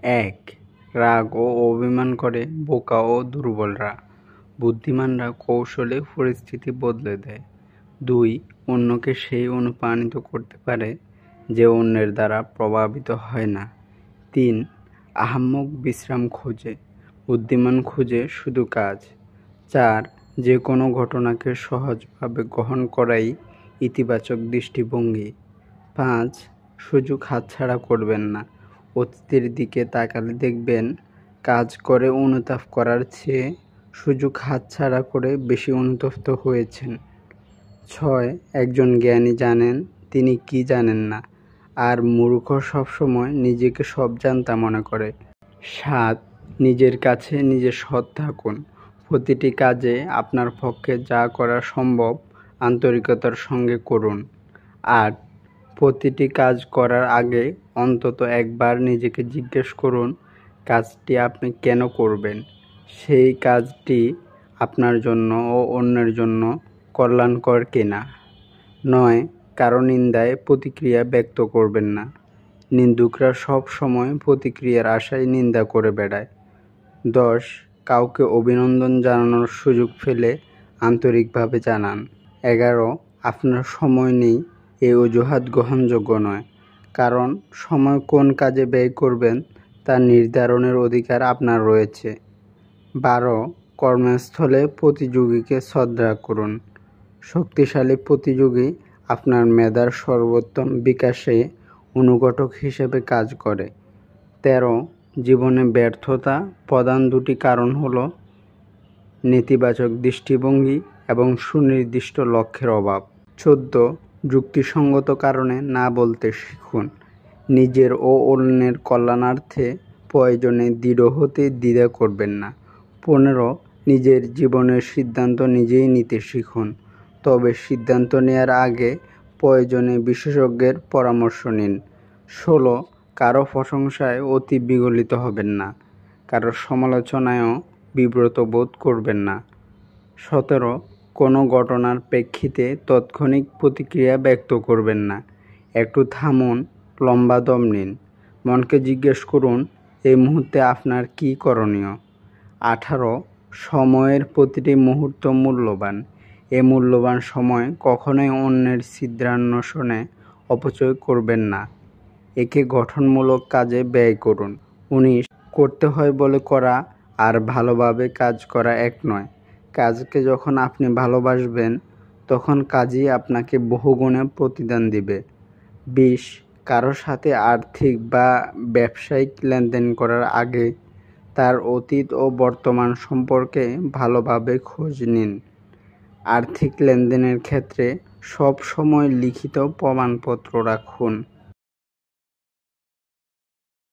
১. রাগ ও অভিমান করে বোকা ও দুর্বলরা। বুদ্ধিমানরা কৌশলে পরিস্থিতি বদলে দেয়। ২. অন্যকে সেই অনুপ্রাণিত করতে পারে যে অন্যের দ্বারা প্রভাবিত হয় না। ৩. আহাম্মক বিশ্রাম খোঁজে, বুদ্ধিমান খুঁজে শুধু কাজ। ৪. যে কোনো ঘটনাকে সহজভাবে গ্রহণ করাই ইতিবাচক দৃষ্টিভঙ্গি। ৫. সুযোগ হাতছাড়া করবেন না, অতীতের দিকে তাকালে দেখবেন কাজ করে অনুতাপ করার চেয়ে সুযোগ হাতছাড়া করে বেশি অনুতপ্ত হয়েছেন। ৬. একজন জ্ঞানী জানেন তিনি কি জানেন না, আর মূর্খ সবসময় নিজেকে সব জানতা মনে করে। ৭. নিজের কাছে নিজে সৎ থাকুন, প্রতিটি কাজে আপনার পক্ষে যা করা সম্ভব আন্তরিকতার সঙ্গে করুন। ৮. প্রতিটি কাজ করার আগে অন্তত একবার নিজেকে জিজ্ঞেস করুন কাজটি আপনি কেন করবেন, সেই কাজটি আপনার জন্য ও অন্যের জন্য কল্যাণকর কিনা। ৯. কারো নিন্দায় প্রতিক্রিয়া ব্যক্ত করবেন না, নিন্দুকরা সব সময় প্রতিক্রিয়ার আশায় নিন্দা করে বেড়ায়। ১০. কাউকে অভিনন্দন জানানোর সুযোগ পেলে আন্তরিকভাবে জানান। ১১. আপনার সময় নেই এই অজুহাত গ্রহণযোগ্য নয়, কারণ সময় কোন কাজে ব্যয় করবেন তা নির্ধারণের অধিকার আপনার রয়েছে। ১২. কর্মস্থলে প্রতিযোগীকে শ্রদ্ধা করুন, শক্তিশালী প্রতিযোগী আপনার মেধার সর্বোত্তম বিকাশে অনুঘটক হিসেবে কাজ করে। ১৩. জীবনে ব্যর্থতা প্রধান দুটি কারণ হল নেতিবাচক দৃষ্টিভঙ্গি এবং সুনির্দিষ্ট লক্ষ্যের অভাব। ১৪. যুক্তিসঙ্গত কারণে না বলতে শিখুন, নিজের ও অন্যের কল্যাণার্থে প্রয়োজনে দৃঢ় হতে দ্বিধা করবেন না। ১৫. নিজের জীবনের সিদ্ধান্ত নিজেই নিতে শিখুন, তবে সিদ্ধান্ত নেওয়ার আগে প্রয়োজনে বিশেষজ্ঞের পরামর্শ নিন। ১৬. কারো প্রশংসায় অতি বিগলিত হবেন না, কারো সমালোচনায়ও বিব্রত বোধ করবেন না। ১৭. কোনো ঘটনার প্রেক্ষিতে তাৎক্ষণিক প্রতিক্রিয়া ব্যক্ত করবেন না, একটু থামুন, লম্বা দম নিন, মনকে জিজ্ঞেস করুন এই মুহূর্তে আপনার কী করণীয়। ১৮. সময়ের প্রতিটি মুহূর্ত মূল্যবান, এই মূল্যবান সময় কখনোই অন্যের ছিদ্রান্বেষণে অপচয় করবেন না, একে গঠনমূলক কাজে ব্যয় করুন। ১৯. করতে হয় বলে করা আর ভালোভাবে কাজ করা এক নয়, কাজকে যখন আপনি ভালোবাসবেন তখন কাজই আপনাকে বহুগুণে প্রতিদান দিবে। ২০. কারো সাথে আর্থিক বা ব্যবসায়িক লেনদেন করার আগে তার অতীত ও বর্তমান সম্পর্কে ভালোভাবে খোঁজ নিন। আর্থিক লেনদেনের ক্ষেত্রে সব সময় লিখিত প্রমাণপত্র রাখুন।